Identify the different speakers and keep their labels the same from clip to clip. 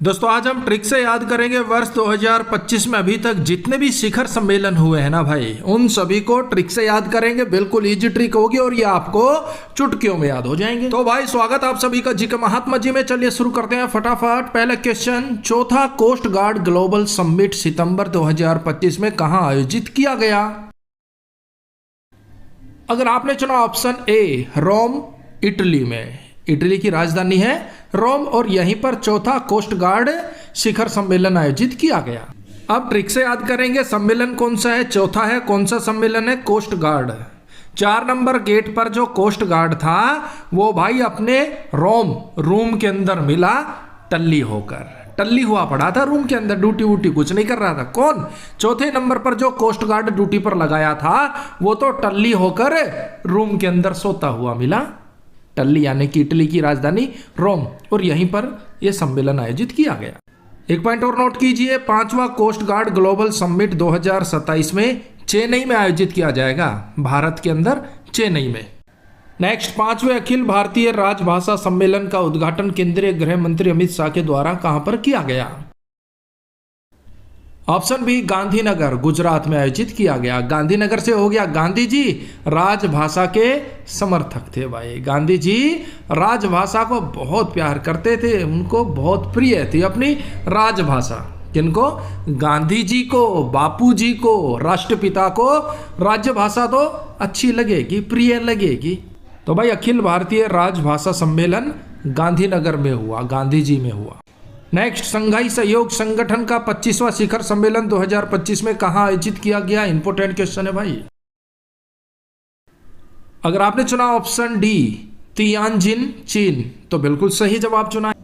Speaker 1: दोस्तों आज हम ट्रिक से याद करेंगे वर्ष 2025 में अभी तक जितने भी शिखर सम्मेलन हुए हैं ना भाई, उन सभी को ट्रिक से याद करेंगे। बिल्कुल इजी ट्रिक होगी और ये आपको चुटकियों में याद हो जाएंगे। तो भाई स्वागत आप सभी का जी के महात्मा जी में। चलिए शुरू करते हैं फटाफट। पहला क्वेश्चन, चौथा कोस्ट गार्ड ग्लोबल समिट सितंबर 2025 में कहां आयोजित किया गया? अगर आपने चुना ऑप्शन ए रोम, इटली में। इटली की राजधानी है रोम और यहीं पर चौथा कोस्ट गार्ड शिखर सम्मेलन आयोजित किया गया। अब ट्रिक से याद करेंगे सम्मेलन कौन सा है, चौथा है। कौन सा सम्मेलन है? Coast guard. 4 नंबर गेट पर जो कोस्ट गार्ड था वो भाई अपने रूम के अंदर मिला टल्ली होकर। टल्ली हुआ पड़ा था रूम के अंदर, ड्यूटी वूटी कुछ नहीं कर रहा था। कौन? चौथे नंबर पर जो कोस्ट गार्ड ड्यूटी पर लगाया था वो तो टल्ली होकर रूम के अंदर सोता हुआ मिला। टल्ली यानी कि इटली की राजधानी रोम और यहीं पर यह सम्मेलन आयोजित किया गया। एक पॉइंट और नोट कीजिए, 5वां कोस्ट गार्ड ग्लोबल समिट 2027 में चेन्नई में आयोजित किया जाएगा, भारत के अंदर चेन्नई में। नेक्स्ट, 5वें अखिल भारतीय राजभाषा सम्मेलन का उद्घाटन केंद्रीय गृह मंत्री अमित शाह के द्वारा कहां पर किया गया? ऑप्शन बी गांधीनगर, गुजरात में आयोजित किया गया। गांधीनगर से हो गया। गांधी जी राजभाषा के समर्थक थे भाई। गांधी जी राजभाषा को बहुत प्यार करते थे, उनको बहुत प्रिय थी अपनी राजभाषा। किनको? गांधी जी को, बापू जी को, राष्ट्रपिता को राजभाषा तो अच्छी लगेगी, प्रिय लगेगी। तो भाई अखिल भारतीय राजभाषा सम्मेलन गांधीनगर में हुआ, गांधी जी में हुआ। नेक्स्ट, संघाई सहयोग संगठन का 25वां शिखर सम्मेलन 2025 में कहां आयोजित किया गया? इंपोर्टेंट क्वेश्चन है भाई। अगर आपने चुना ऑप्शन डी तियानजिन, चीन, तो बिल्कुल सही जवाब चुना है।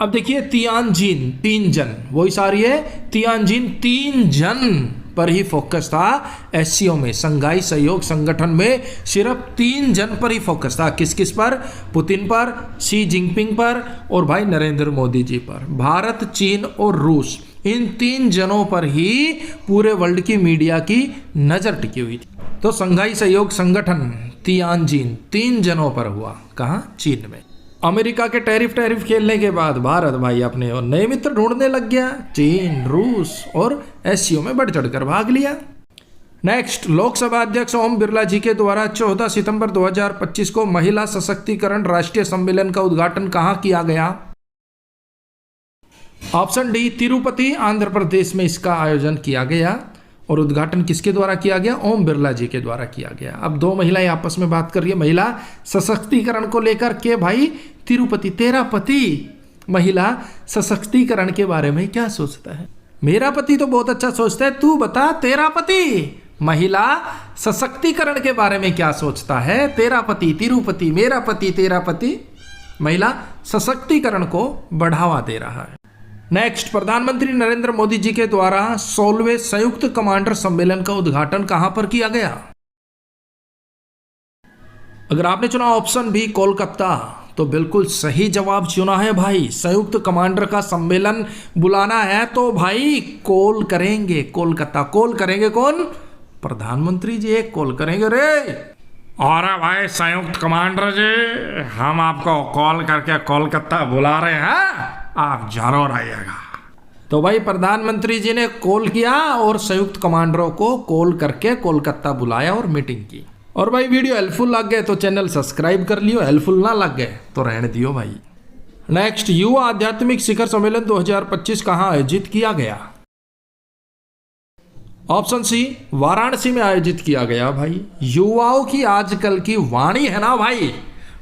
Speaker 1: अब देखिए तियानजिन 3 जन, वही सारी है। तियानजिन 3 जन पर ही फोकस था। एससीओ में, संघाई सहयोग संगठन में सिर्फ 3 जन पर ही फोकस था। किस किस पर? पुतिन पर, शी जिनपिंग पर और भाई नरेंद्र मोदी जी पर। भारत, चीन और रूस, इन 3 जनों पर ही पूरे वर्ल्ड की मीडिया की नजर टिकी हुई थी। तो संघाई सहयोग संगठन तियानजिन 3 जनों पर हुआ। कहाँ? चीन में। अमेरिका के टैरिफ खेलने के बाद भारत भाई अपने और नए मित्र ढूंढने लग गया। चीन, रूस और एससीओ में बढ़ चढ़कर भाग लिया। नेक्स्ट, लोकसभा अध्यक्ष ओम बिरला जी के द्वारा 14 सितंबर 2025 को महिला सशक्तिकरण राष्ट्रीय सम्मेलन का उद्घाटन कहां किया गया? ऑप्शन डी तिरुपति, आंध्र प्रदेश में इसका आयोजन किया गया। और उद्घाटन किसके द्वारा किया गया? ओम बिरला जी के द्वारा किया गया। अब 2 महिलाएं आपस में बात कर रही है महिला सशक्तिकरण को लेकर के। भाई तिरुपति, तेरा पति महिला सशक्तिकरण के बारे में क्या सोचता है? मेरा पति तो बहुत अच्छा सोचता है, तू बता तेरा पति महिला सशक्तिकरण के बारे में क्या सोचता है? तेरा पति तिरुपति, मेरा पति तेरा पति महिला सशक्तिकरण को बढ़ावा दे रहा है। नेक्स्ट, प्रधानमंत्री नरेंद्र मोदी जी के द्वारा 16वें संयुक्त कमांडर सम्मेलन का उद्घाटन कहां पर किया गया? अगर आपने चुना ऑप्शन बी कोलकाता, तो बिल्कुल सही जवाब चुना है भाई। संयुक्त कमांडर का सम्मेलन बुलाना है तो भाई कॉल करेंगे कोलकाता। कॉल करेंगे कौन? प्रधानमंत्री जी एक कॉल करेंगे रे। और भाई संयुक्त कमांडर जी, हम आपको कॉल करके कोलकाता बुला रहे हैं, आप जरूर आइएगा। तो भाई प्रधानमंत्री जी ने कॉल किया और संयुक्त कमांडरों को कॉल करके कोलकाता बुलाया और मीटिंग की। और भाई वीडियो हेल्पफुल लग गए तो चैनल सब्सक्राइब कर लियो, हेल्पफुल ना लग गए तो रहने दियो भाई। नेक्स्ट, युवा आध्यात्मिक शिखर सम्मेलन 2025 कहां आयोजित किया गया? ऑप्शन सी वाराणसी में आयोजित किया गया। भाई युवाओं की आजकल की वाणी है ना भाई,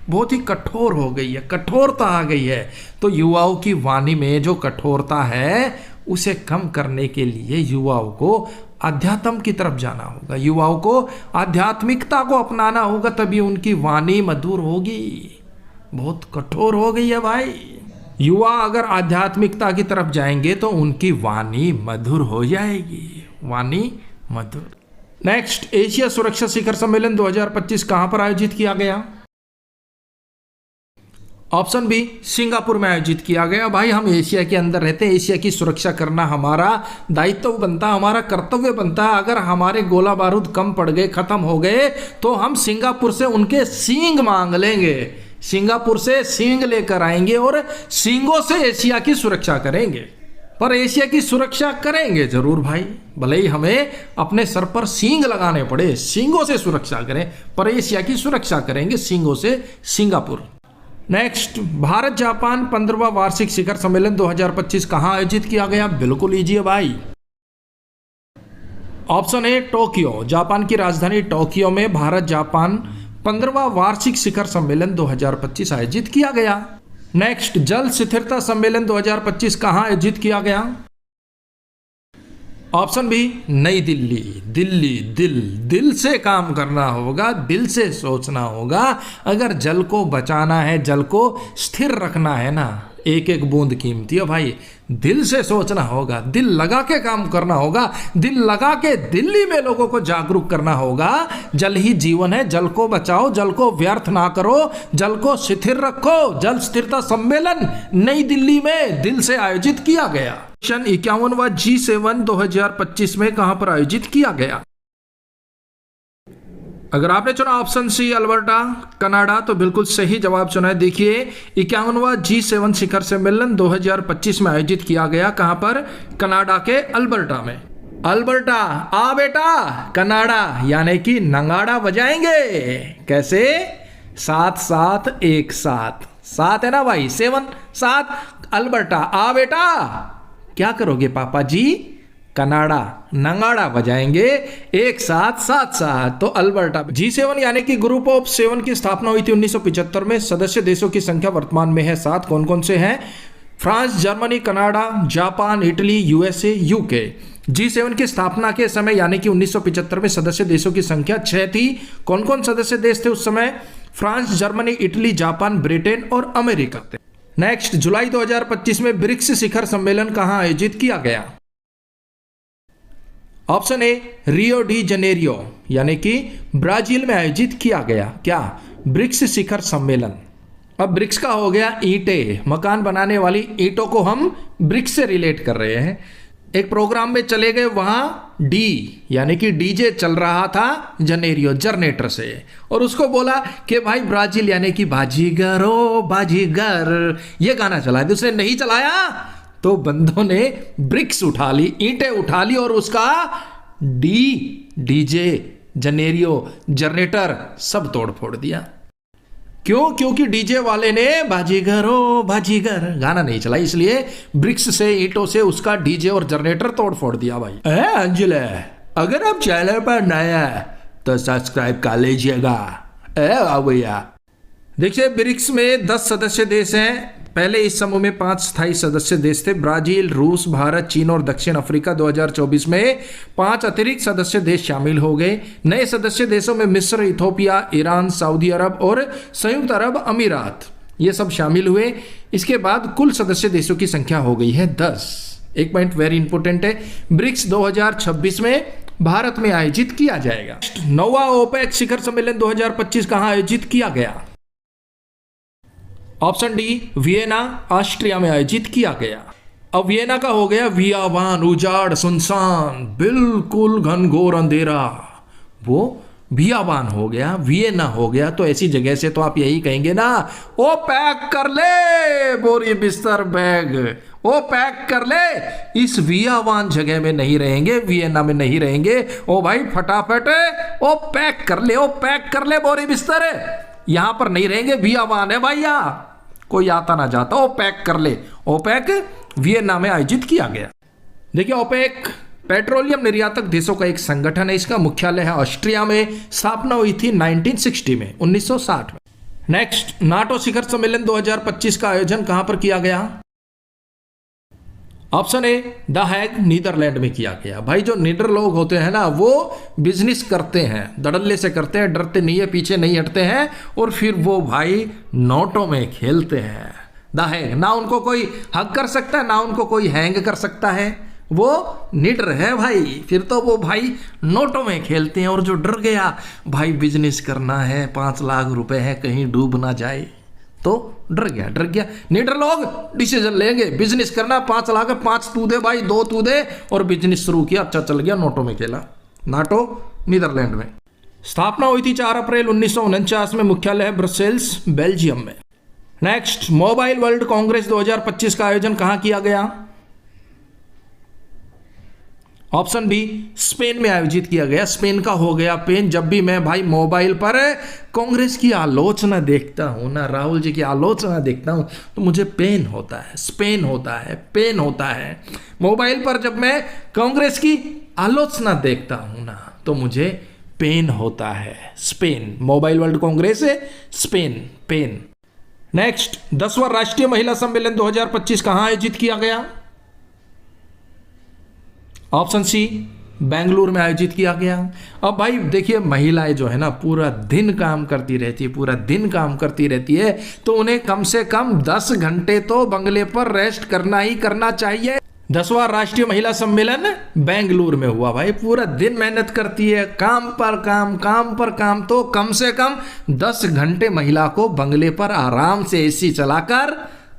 Speaker 1: बहुत ही कठोर हो गई है, कठोरता आ गई है। तो युवाओं की वाणी में जो कठोरता है उसे कम करने के लिए युवाओं को अध्यात्म की तरफ जाना होगा, युवाओं को आध्यात्मिकता को अपनाना होगा, तभी उनकी वाणी मधुर होगी। बहुत कठोर हो गई है भाई। युवा अगर आध्यात्मिकता की तरफ जाएंगे तो उनकी वाणी मधुर हो जाएगी, वाणी मधुर। नेक्स्ट, एशिया सुरक्षा शिखर सम्मेलन 2025 कहां पर आयोजित किया गया? ऑप्शन बी सिंगापुर में आयोजित किया गया। भाई हम एशिया के अंदर रहते हैं, एशिया की सुरक्षा करना हमारा दायित्व बनता, हमारा कर्तव्य बनता। अगर हमारे गोला बारूद कम पड़ गए, खत्म हो गए, तो हम सिंगापुर से उनके सींग मांग लेंगे सिंगापुर से सींग लेकर आएंगे और सींगों से एशिया की सुरक्षा करेंगे। पर एशिया की सुरक्षा करेंगे जरूर भाई, भले ही हमें अपने सर पर सींग लगाने पड़े, सींगों से सुरक्षा करें, पर एशिया की सुरक्षा करेंगे सींगों से सिंगापुर। नेक्स्ट, भारत जापान 15वां वार्षिक शिखर सम्मेलन 2025 कहां आयोजित किया गया? बिल्कुल इजी है भाई। ऑप्शन ए टोक्यो, जापान की राजधानी टोक्यो में भारत जापान 15वां वार्षिक शिखर सम्मेलन 2025 आयोजित किया गया। नेक्स्ट, जल स्थिरता सम्मेलन 2025 कहां आयोजित किया गया? ऑप्शन बी नई दिल्ली। दिल्ली, दिल से काम करना होगा, दिल से सोचना होगा। अगर जल को बचाना है, जल को स्थिर रखना है ना, एक एक बूंद कीमती है भाई, दिल से सोचना होगा, दिल लगा के काम करना होगा, दिल लगा के दिल्ली में लोगों को जागरूक करना होगा। जल ही जीवन है, जल को बचाओ, जल को व्यर्थ ना करो, जल को स्थिर रखो। जल स्थिरता सम्मेलन नई दिल्ली में दिल से आयोजित किया गया। 51वां G7 2025 में कहां पर आयोजित किया गया? अगर आपने चुना ऑप्शन सी अल्बर्टा कनाडा तो बिल्कुल सही जवाब चुना है। देखिए 51वां G7 शिखर सम्मेलन 2025 में आयोजित किया गया। कहां पर? कनाडा के अल्बर्टा में। अल्बर्टा आ बेटा, कनाडा यानी कि नंगाड़ा बजाएंगे। कैसे? साथ साथ एक साथ, साथ है ना भाई, 7 साथ। अल्बर्टा आ बेटा, क्या करोगे पापा जी? कनाडा नंगाड़ा बजाएंगे एक साथ, साथ साथ। तो अल्बर्टा G7 यानी कि ग्रुप ऑफ 7 की स्थापना हुई थी 1975 में। सदस्य देशों की संख्या वर्तमान में है 7। कौन कौन से हैं? France, Germany, Canada, Japan, Italy, USA, UK. G7 की स्थापना के समय यानी कि 1975 में सदस्य देशों की संख्या 6 थी। कौन कौन सदस्य देश थे उस समय? France, Germany, Italy, Japan, Britain और अमेरिका थे। नेक्स्ट, जुलाई 2025 में ब्रिक्स शिखर सम्मेलन कहां आयोजित किया गया? ऑप्शन ए रियो डी जनेरियो यानी कि ब्राजील में आयोजित किया गया। क्या? ब्रिक्स शिखर सम्मेलन। अब ब्रिक्स का हो गया ईंटें, मकान बनाने वाली ईंटों को हम ब्रिक्स से रिलेट कर रहे हैं। एक प्रोग्राम में चले गए, वहां डी यानी कि डीजे चल रहा था जनेरियो जनरेटर से, और उसको बोला कि भाई ब्राजील यानी कि बाजीगर ओ बाजीगर, ये गाना चलाया। दूसरे नहीं चलाया तो बंदों ने ब्रिक्स उठा ली, ईंटें उठा ली और उसका डीजे जनेरियो जनरेटर सब तोड़ फोड़ दिया। क्यों? क्योंकि डीजे वाले ने बाजीगर ओ बाजीगर गाना नहीं चला, इसलिए ब्रिक्स से, ईंटों से उसका डीजे और जनरेटर तोड़ फोड़ दिया भाई। अंजल, अगर आप चैनल पर नए हैं तो सब्सक्राइब कर लीजिएगा। भैया देखिए, ब्रिक्स में 10 सदस्य देश हैं। पहले इस समूह में 5 स्थायी सदस्य देश थे, ब्राजील, रूस, भारत, चीन और दक्षिण अफ्रीका। 2024 में 5 अतिरिक्त सदस्य देश शामिल हो गए। नए सदस्य देशों में मिस्र, इथोपिया, ईरान, सऊदी अरब और संयुक्त अरब अमीरात, ये सब शामिल हुए। इसके बाद कुल सदस्य देशों की संख्या हो गई है 10। एक पॉइंट वेरी इंपॉर्टेंट है, ब्रिक्स 2026 में भारत में आयोजित किया जाएगा। 9वां ओपेक शिखर सम्मेलन 2025 कहां आयोजित किया गया? ऑप्शन डी वियना, ऑस्ट्रिया में आयोजित किया गया। अब वियना का हो गया वियावान, उजाड़, सुनसान, बिल्कुल घनघोर अंधेरा, वो बियाबान हो गया, वियना हो गया। तो ऐसी जगह से तो आप यही कहेंगे ना, ओ पैक कर ले बोरी बिस्तर बैग, ओ पैक कर ले। इस वियावान जगह में नहीं रहेंगे, वियना में नहीं रहेंगे। ओ भाई फटाफट ओ पैक कर ले, ओ पैक कर ले बोरी बिस्तर। यहां पर नहीं रहेंगे, वियावान है भैया, कोई आता ना जाता। ओ पैक कर ले। ओपेक वियना में आयोजित किया गया। देखिए, ओपेक पेट्रोलियम निर्यातक देशों का एक संगठन है। इसका मुख्यालय है ऑस्ट्रिया में। स्थापना हुई थी 1960 में, 1960 में। नेक्स्ट, नाटो शिखर सम्मेलन 2025 का आयोजन कहां पर किया गया? Option A the Hague, Netherlands में किया गया। भाई जो नीडर लोग होते हैं ना, वो बिजनेस करते हैं, धड़ल्ले से करते हैं, डरते नहीं है, पीछे नहीं हटते हैं, और फिर वो भाई नोटों में खेलते हैं। द हैग, ना उनको कोई हक कर सकता है, ना उनको कोई हैंग कर सकता है, वो निडर है भाई। फिर तो वो भाई नोटों में खेलते हैं। और जो डर गया भाई बिजनेस करना है, 5 लाख रुपए है, कहीं डूब ना जाए, तो डर गया। निडर लोग डिसीजन लेंगे, बिजनेस करना, 5 लाख, 5 तू दे भाई, 2 तू दे, और बिजनेस शुरू किया, अच्छा चल गया, नोटों में खेला। नाटो नीदरलैंड में। स्थापना हुई थी 4 अप्रैल 1949 में, मुख्यालय है ब्रसेल्स, बेल्जियम में। नेक्स्ट, मोबाइल वर्ल्ड कांग्रेस 2025 का आयोजन कहां किया गया? ऑप्शन बी, स्पेन में आयोजित किया गया। स्पेन का हो गया पेन। जब भी मैं भाई मोबाइल पर कांग्रेस की आलोचना देखता हूं ना, राहुल जी की आलोचना देखता हूं, तो मुझे पेन होता है, स्पेन होता है, पेन होता है। मोबाइल पर जब मैं कांग्रेस की आलोचना देखता हूं ना, तो मुझे पेन होता है। स्पेन, मोबाइल वर्ल्ड कांग्रेस है स्पेन, पेन। नेक्स्ट, 10वां राष्ट्रीय महिला सम्मेलन 2025 कहां आयोजित किया गया? ऑप्शन सी, बेंगलुरु में आयोजित किया गया। अब भाई देखिए, महिलाएं जो है ना पूरा दिन काम करती रहती है, पूरा दिन काम करती रहती है, तो उन्हें कम से कम 10 घंटे तो बंगले पर रेस्ट करना ही करना चाहिए। 10वां राष्ट्रीय महिला सम्मेलन बेंगलुरु में हुआ। भाई पूरा दिन मेहनत करती है, काम पर काम, काम पर काम, तो कम से कम 10 घंटे महिला को बंगले पर आराम से एसी चलाकर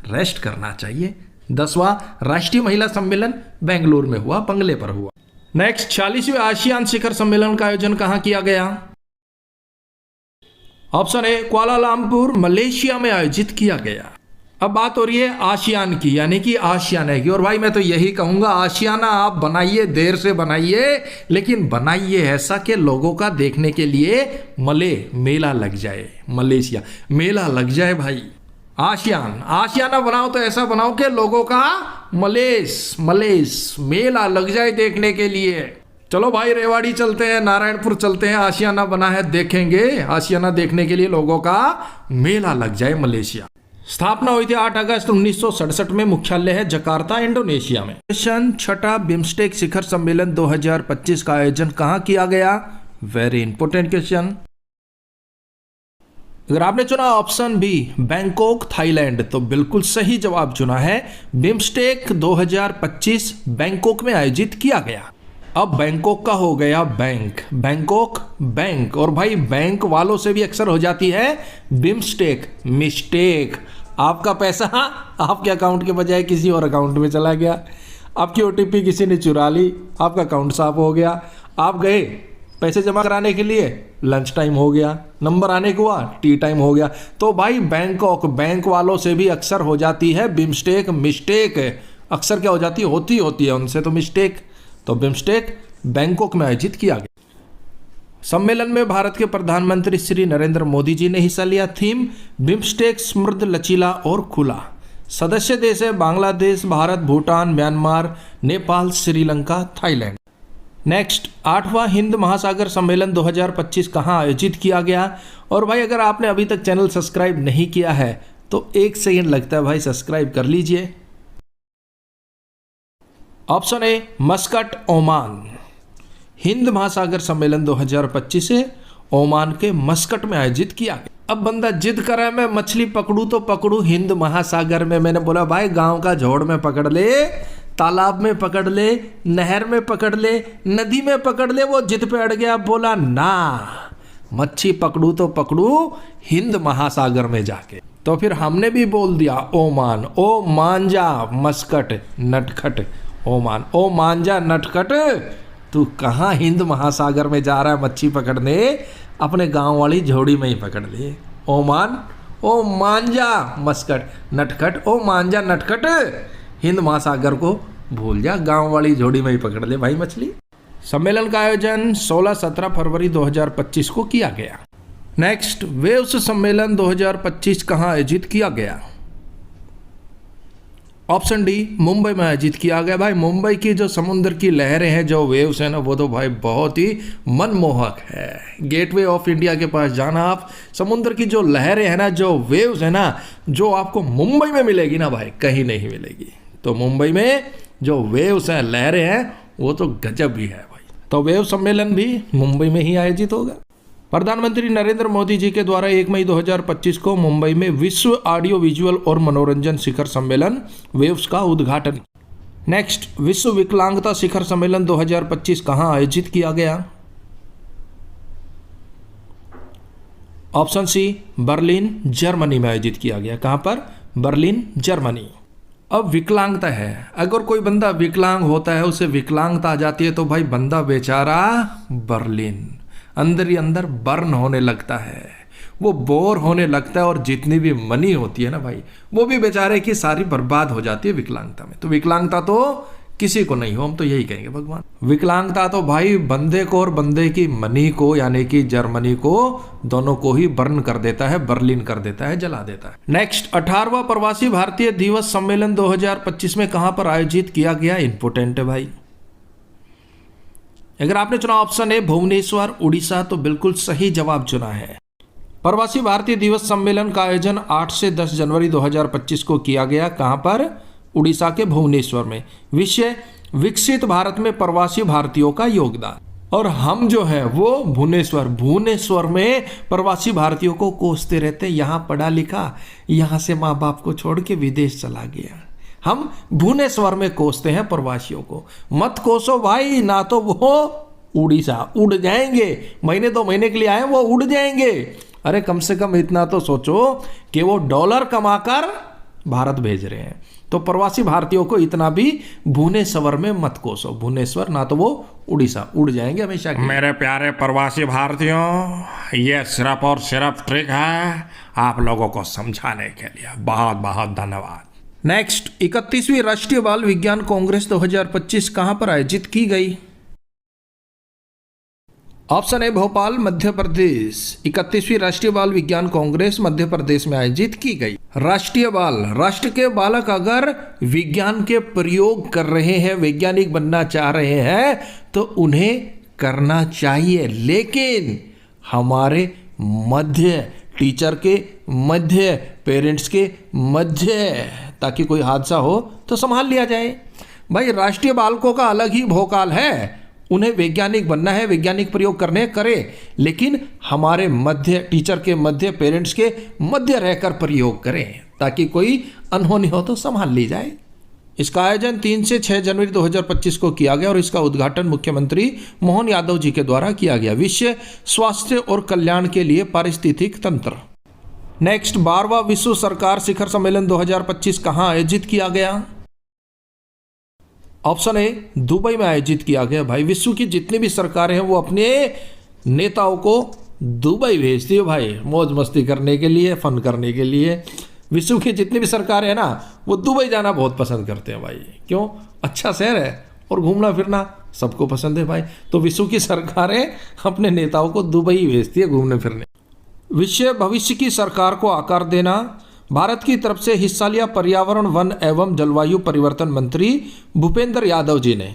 Speaker 1: रेस्ट करना चाहिए। 10वां राष्ट्रीय महिला सम्मेलन बेंगलुरु में हुआ, बंगले पर हुआ। नेक्स्ट, 40वें आसियान शिखर सम्मेलन का आयोजन कहां किया गया? ऑप्शन ए, कुआलालंपुर, मलेशिया में आयोजित किया गया। अब बात हो रही है आसियान की, यानी कि आशियाना की। और भाई मैं तो यही कहूंगा, आशियाना आप बनाइए, देर से बनाइए, लेकिन बनाइए ऐसा कि लोगों का देखने के लिए मेला लग जाए, मलेशिया मेला लग जाए भाई। आशियाना बनाओ तो ऐसा बनाओ कि लोगों का मलेस मेला लग जाए देखने के लिए। चलो भाई, रेवाड़ी चलते हैं, नारायणपुर चलते हैं, आशियाना बना है, देखेंगे। आशियाना देखने के लिए लोगों का मेला लग जाए मलेशिया। स्थापना हुई थी 8 अगस्त 1967 में, मुख्यालय है जकार्ता, इंडोनेशिया में। क्वेश्चन, 6वां बिम्स्टेक शिखर सम्मेलन 2025 का आयोजन कहां किया गया? Very important question. अगर आपने चुना ऑप्शन बी, बैंकॉक, थाईलैंड, तो बिल्कुल सही जवाब चुना है। बिम्स्टेक 2025 बैंकॉक में आयोजित किया गया। अब बैंकॉक का हो गया बैंकॉक बैंक, और भाई बैंक वालों से भी अक्सर हो जाती है बिम्स्टेक, मिस्टेक। आपका पैसा आपके अकाउंट के बजाय किसी और अकाउंट में चला गया, आपकी ओटीपी किसी ने चुरा ली, आपका अकाउंट साफ हो गया, आप गए पैसे जमा कराने के लिए, लंच टाइम हो गया, नंबर आने को हुआ, टी टाइम हो गया। तो भाई बैंकॉक बैंक वालों से भी अक्सर हो जाती है बिम्स्टेक, मिस्टेक। अक्सर क्या हो जाती है, होती है उनसे तो मिस्टेक। तो बिम्स्टेक बैंकॉक में आयोजित किया गया। सम्मेलन में भारत के प्रधानमंत्री श्री नरेंद्र मोदी जी ने हिस्सा लिया। थीम, बिम्स्टेक समृद्ध, लचीला और खुला। सदस्य देश है Bangladesh, Bharat, Bhutan, Myanmar, Nepal, Sri Lanka, Thailand. Next, 8वां हिंद महासागर सम्मेलन 2025 कहां आयोजित किया गया? और भाई अगर आपने अभी तक चैनल सब्सक्राइब नहीं किया है तो 1 सेकंड लगता है भाई, सब्सक्राइब कर लीजिए। Option A, Muscat, Oman. Hind महासागर सम्मेलन 2025 से ओमान के मस्कट में आयोजित किया गया। अब बंदा जिद कर रहा है मैं मछली पकड़ू तो पकड़ू हिंद महासागर में। मैंने बोला भाई गांव का झोड़ में पकड़ ले, तालाब में पकड़ ले, नहर में पकड़ ले, नदी में पकड़ ले। वो जिद पे अड़ गया, बोला ना, मच्छी पकड़ू तो पकड़ू हिंद महासागर में जाके। तो फिर हमने भी बोल दिया ओमान, ओ मांजा मस्कट नटखट ओमान, ओ मांजा नटखट तू कहाँ हिंद महासागर में जा रहा है मच्छी पकड़ने? अपने गांव वाली झोड़ी में ही पकड़ ले। ओमान, ओ मांजा मस्कट नटखट, ओ मांजा नटखट हिंद महासागर को भूल जा, गांव वाली झोड़ी में ही पकड़ ले भाई मछली। सम्मेलन का आयोजन 16-17 फरवरी 2025 को किया गया। नेक्स्ट, वेव्स सम्मेलन 2025 कहां आयोजित किया गया? ऑप्शन डी, मुंबई में आयोजित किया गया। भाई मुंबई की जो समुद्र की लहरें हैं, जो वेव्स है ना, वो तो भाई बहुत ही मनमोहक है। गेटवे ऑफ इंडिया के पास जाना आप, समुद्र की जो लहरें हैं ना, जो वेव्स है ना, जो आपको मुंबई में मिलेगी ना भाई, कहीं नहीं मिलेगी। तो मुंबई में जो वेव्स हैं, लहरें हैं, वो तो गजब ही है भाई। तो वेव सम्मेलन भी मुंबई में ही आयोजित होगा। प्रधानमंत्री नरेंद्र मोदी जी के द्वारा 1 मई 2025 को मुंबई में विश्व ऑडियो विजुअल और मनोरंजन शिखर सम्मेलन वेव्स का उद्घाटन। नेक्स्ट, विश्व विकलांगता शिखर सम्मेलन 2025 कहां आयोजित किया गया? ऑप्शन सी, बर्लिन, जर्मनी में आयोजित किया गया। कहां पर? Berlin, Germany. अब विकलांगता है, अगर कोई बंदा विकलांग होता है, उसे विकलांगता आ जाती है, तो भाई बंदा बेचारा बर्लिन, अंदर ही अंदर बर्न होने लगता है, वो बोर होने लगता है, और जितनी भी मनी होती है ना भाई, वो भी बेचारे की सारी बर्बाद हो जाती है विकलांगता में। तो विकलांगता तो किसी को नहीं हो, हम तो यही कहेंगे भगवान। विकलांगता तो भाई बंदे को और बंदे की मनी को, यानी कि जर्मनी को, दोनों को ही बर्न कर देता है, बर्लिन कर देता है, जला देता है। नेक्स्ट, 18वां प्रवासी भारतीय दिवस सम्मेलन 2025 में कहां पर आयोजित किया गया? इंपोर्टेंट है भाई। अगर आपने चुना ऑप्शन ए भुवनेश्वर उड़ीसा, तो बिल्कुल सही जवाब चुना है। प्रवासी भारतीय दिवस सम्मेलन का आयोजन 8 से 10 जनवरी 2025 को किया गया। कहां पर? उड़ीसा के भुवनेश्वर में। विषय, विकसित भारत में प्रवासी भारतीयों का योगदान। और हम जो है वो भुवनेश्वर में प्रवासी भारतीयों को कोसते रहते, यहाँ पढ़ा लिखा, यहाँ से माँ बाप को छोड़ के विदेश चला गया। हम भुवनेश्वर में कोसते हैं प्रवासियों को। मत कोसो भाई, ना तो वो उड़ीसा उड़ जाएंगे, महीने 2 महीने के लिए आए वो उड़ जाएंगे। अरे कम से कम इतना तो सोचो कि वो डॉलर कमाकर भारत भेज रहे हैं। तो प्रवासी भारतीयों को इतना भी भुवनेश्वर में मत कोसो। भुवनेश्वर, ना तो वो उड़ीसा, उड़ जाएंगे हमेशा।
Speaker 2: मेरे प्यारे प्रवासी भारतीयों, ये सिर्फ और सिर्फ ट्रिक है आप लोगों को समझाने के लिए। बहुत बहुत धन्यवाद।
Speaker 1: नेक्स्ट, 31वीं राष्ट्रीय बाल विज्ञान कांग्रेस 2025 कहां पर आयोजित की गई? Option A Bhopal, Madhya Pradesh. 31वीं राष्ट्रीय बाल विज्ञान कांग्रेस मध्य प्रदेश में आयोजित की गई। राष्ट्रीय बाल, राष्ट्र के बालक अगर विज्ञान के प्रयोग कर रहे हैं, वैज्ञानिक बनना चाह रहे हैं, तो उन्हें करना चाहिए, लेकिन हमारे मध्य, टीचर के मध्य, पेरेंट्स के मध्य, ताकि कोई हादसा हो तो संभाल लिया जाए। भाई राष्ट्रीय बालकों का अलग ही भोकाल है, उन्हें वैज्ञानिक बनना है, वैज्ञानिक प्रयोग करने करे, लेकिन हमारे मध्य, टीचर के मध्य, पेरेंट्स के मध्य रहकर प्रयोग करें, ताकि कोई अनहोनी हो तो संभाल ली जाए। इसका आयोजन 3 से 6 जनवरी 2025 को किया गया और इसका उद्घाटन मुख्यमंत्री मोहन यादव जी के द्वारा किया गया। विषय, स्वास्थ्य और कल्याण के लिए पारिस्थितिक तंत्र। नेक्स्ट, 12वां विश्व सरकार शिखर सम्मेलन 2025 कहां आयोजित किया गया? ऑप्शन ए दुबई में आयोजित किया गया। भाई विश्व की जितनी भी सरकारें हैं वो अपने नेताओं को दुबई भेजती है भाई, मौज मस्ती करने के लिए, फन करने के लिए। विश्व की जितनी भी सरकारें हैं ना, वो दुबई जाना बहुत पसंद करते हैं भाई। क्यों? अच्छा शहर है और घूमना फिरना सबको पसंद है भाई। तो विश्व की सरकारें अपने नेताओं को दुबई भेजती है घूमने फिरने। विषय, भविष्य की सरकार को आकार देना। भारत की तरफ से हिस्सा लिया पर्यावरण, वन एवं जलवायु परिवर्तन मंत्री भूपेंद्र यादव जी ने।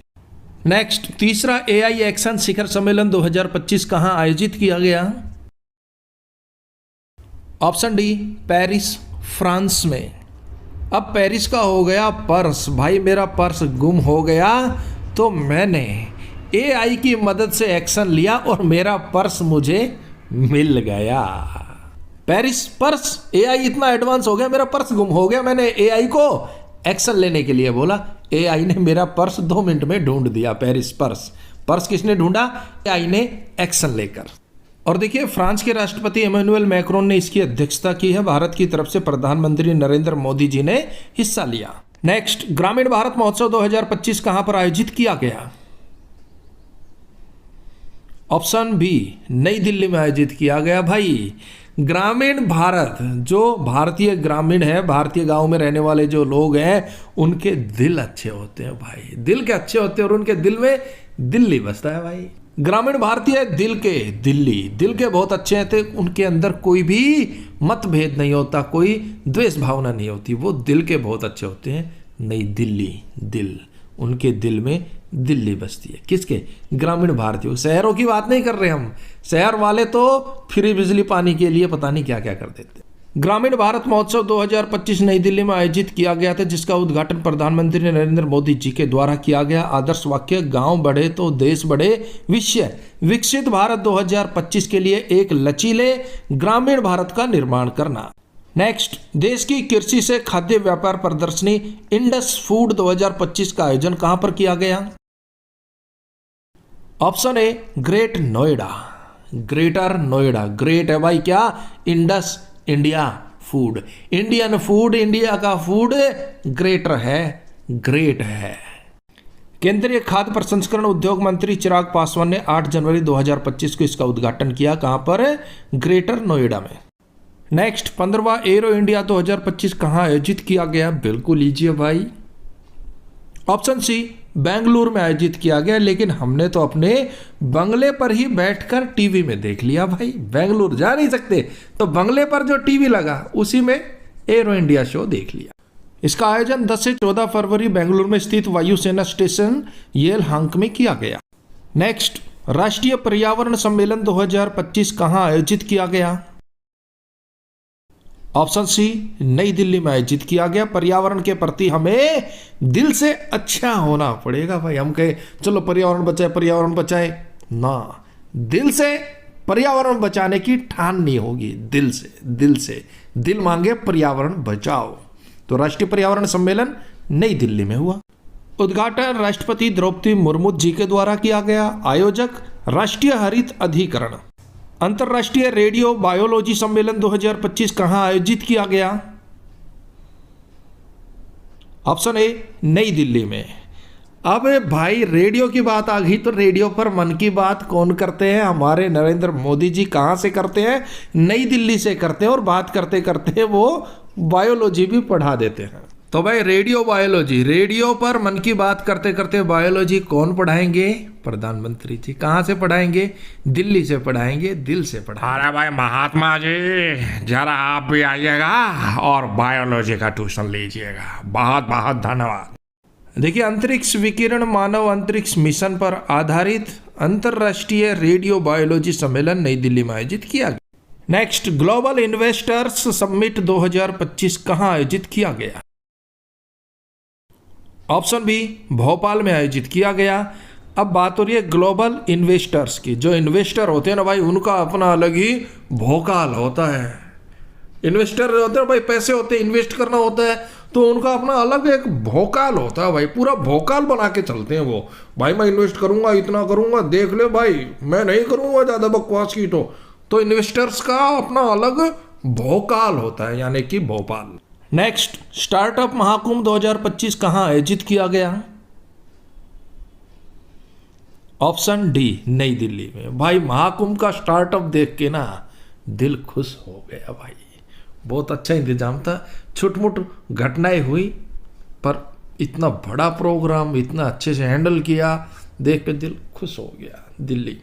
Speaker 1: नेक्स्ट, तीसरा एआई एक्शन शिखर सम्मेलन 2025 कहां आयोजित किया गया? ऑप्शन डी पेरिस, फ्रांस में। अब पेरिस का हो गया पर्स। भाई मेरा पर्स गुम हो गया तो मैंने एआई की मदद से एक्शन लिया और मेरा पर्स मुझे मिल गया। पेरिस पर्स, एआई इतना एडवांस हो गया, मेरा पर्स गुम हो गया, मैंने एआई को एक्शन लेने के लिए बोला, एआई ने मेरा पर्स 2 मिनट में ढूंढ दिया। पेरिस पर्स, पर्स किसने ढूंढा? एआई ने एक्शन लेकर। और देखिए फ्रांस के राष्ट्रपति इमैनुअल मैक्रोन ने इसकी अध्यक्षता की है। भारत की तरफ से प्रधानमंत्री नरेंद्र मोदी जी ने हिस्सा लिया। नेक्स्ट, ग्रामीण भारत महोत्सव 2025 कहां पर आयोजित किया गया? ऑप्शन बी नई दिल्ली में आयोजित किया गया। भाई ग्रामीण भारत, जो भारतीय ग्रामीण है, भारतीय गांव में रहने वाले जो लोग हैं, उनके दिल अच्छे होते हैं भाई, दिल के अच्छे होते हैं और उनके दिल में दिल्ली बसता है भाई। ग्रामीण भारतीय दिल के दिल के बहुत अच्छे हैं, तो उनके अंदर कोई भी मतभेद नहीं होता, कोई द्वेष भावना नहीं होती, वो दिल के बहुत अच्छे होते हैं। नई दिल्ली, दिल, उनके दिल में दिल्ली बसती है। किसके? ग्रामीण भारतीयों। शहरों की बात नहीं कर रहे हम, शहर वाले तो फ्री बिजली पानी के लिए पता नहीं क्या क्या कर देते। ग्रामीण भारत महोत्सव 2025 नई दिल्ली में आयोजित किया गया था, जिसका उद्घाटन प्रधानमंत्री नरेंद्र मोदी जी के द्वारा किया गया। आदर्श वाक्य, गांव बढ़े तो देश बढ़े। विषय, विकसित भारत 2025 के लिए एक लचीले ग्रामीण भारत का निर्माण करना। नेक्स्ट, देश की कृषि से खाद्य व्यापार प्रदर्शनी इंडस फूड 2025 का आयोजन कहां पर किया गया? Option a great Noida, greater Noida. Great है भाई क्या? Indus, India, food, Indian food, India का फूड ग्रेटर है, ग्रेट है। केंद्रीय खाद्य प्रसंस्करण उद्योग मंत्री चिराग पासवान ने 8 जनवरी 2025 को इसका उद्घाटन किया। कहां पर? ग्रेटर नोएडा में। नेक्स्ट, 15वां एरो इंडिया 2025 कहां आयोजित किया गया? बिल्कुल लीजिए भाई, ऑप्शन सी, बेंगलुरु में आयोजित किया गया, लेकिन हमने तो अपने बंगले पर ही बैठकर टीवी में देख लिया भाई। बेंगलुरु जा नहीं सकते तो बंगले पर जो टीवी लगा उसी में एरो इंडिया शो देख लिया। इसका आयोजन 10 से 14 फरवरी बेंगलुरु में स्थित वायुसेना स्टेशन येलहांक में किया गया। नेक्स्ट, राष्ट्रीय पर्यावरण सम्मेलन 2025 कहां आयोजित किया गया? ऑप्शन सी, नई दिल्ली में आयोजित किया गया। पर्यावरण के प्रति हमें दिल से अच्छा होना पड़ेगा भाई। हम कहे चलो पर्यावरण बचाए ना, दिल से पर्यावरण बचाने की ठाननी होगी। दिल से दिल मांगे पर्यावरण बचाओ। तो राष्ट्रीय पर्यावरण सम्मेलन नई दिल्ली में हुआ। उद्घाटन राष्ट्रपति द्रौपदी मुर्मू जी के द्वारा किया गया। आयोजक राष्ट्रीय हरित अधिकरण। अंतर्राष्ट्रीय रेडियो बायोलॉजी सम्मेलन 2025 कहां आयोजित किया गया? ऑप्शन ए, नई दिल्ली में। अब भाई रेडियो की बात आ गई तो रेडियो पर मन की बात कौन करते हैं? हमारे नरेंद्र मोदी जी। कहां से करते हैं? नई दिल्ली से करते हैं। और बात करते करते वो बायोलॉजी भी पढ़ा देते हैं। तो भाई रेडियो बायोलॉजी, रेडियो पर मन की बात करते करते बायोलॉजी कौन पढ़ाएंगे? प्रधानमंत्री जी। कहाँ से पढ़ाएंगे? दिल्ली से पढ़ाएंगे, दिल से पढ़ाएंगे।
Speaker 2: अरे भाई महात्मा जी, जरा आप भी आइएगा और बायोलॉजी का ट्यूशन लीजिएगा। बहुत बहुत धन्यवाद।
Speaker 1: देखिए, अंतरिक्ष विकिरण मानव अंतरिक्ष मिशन पर आधारित अंतर्राष्ट्रीय रेडियो बायोलॉजी सम्मेलन नई दिल्ली में आयोजित किया गया। नेक्स्ट, ग्लोबल इन्वेस्टर्स समिट 2025 कहां आयोजित किया गया? ऑप्शन बी, भोपाल में आयोजित किया गया। अब बात हो रही है ग्लोबल इन्वेस्टर्स की। जो इन्वेस्टर होते हैं ना भाई, उनका अपना अलग ही भोकाल होता है। इन्वेस्टर होते हैं भाई, पैसे होते हैं, इन्वेस्ट करना होता है, तो उनका अपना अलग एक भोकाल होता है भाई। पूरा भोकाल बना के चलते हैं वो। भाई मैं इन्वेस्ट करूंगा, इतना करूंगा, देख ले भाई, मैं नहीं करूंगा ज़्यादा बकवास की। तो इन्वेस्टर्स का अपना अलग भोकाल होता है, यानी कि भोपाल। नेक्स्ट, स्टार्टअप महाकुंभ 2025 कहां आयोजित किया गया? ऑप्शन डी, नई दिल्ली में। भाई महाकुंभ का स्टार्टअप देख के ना दिल खुश हो गया भाई। बहुत अच्छा इंतजाम था। छुटमुट घटनाएं हुई पर इतना बड़ा प्रोग्राम इतना अच्छे से हैंडल किया, देख के दिल खुश हो गया। दिल्ली।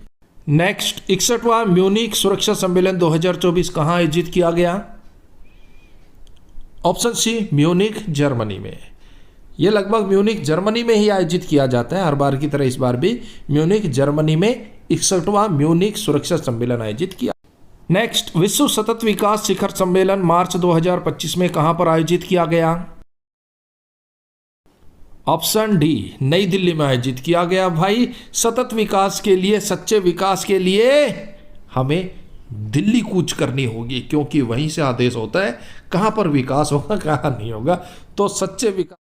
Speaker 1: नेक्स्ट, 61वां म्यूनिक सुरक्षा सम्मेलन 2024 कहां आयोजित किया गया? ऑप्शन सी, म्यूनिक जर्मनी में। यह लगभग म्यूनिक जर्मनी में ही आयोजित किया जाता है। हर बार की तरह इस बार भी म्यूनिक जर्मनी में 61वां म्यूनिक सुरक्षा सम्मेलन आयोजित किया। नेक्स्ट, विश्व सतत विकास शिखर सम्मेलन मार्च 2025 में कहां पर आयोजित किया गया? ऑप्शन डी, नई दिल्ली में आयोजित किया गया। भाई सतत विकास के लिए, सच्चे विकास के लिए हमें दिल्ली कूच करनी होगी, क्योंकि वहीं से आदेश होता है कहां पर विकास होगा, कहां नहीं होगा। तो सच्चे विकास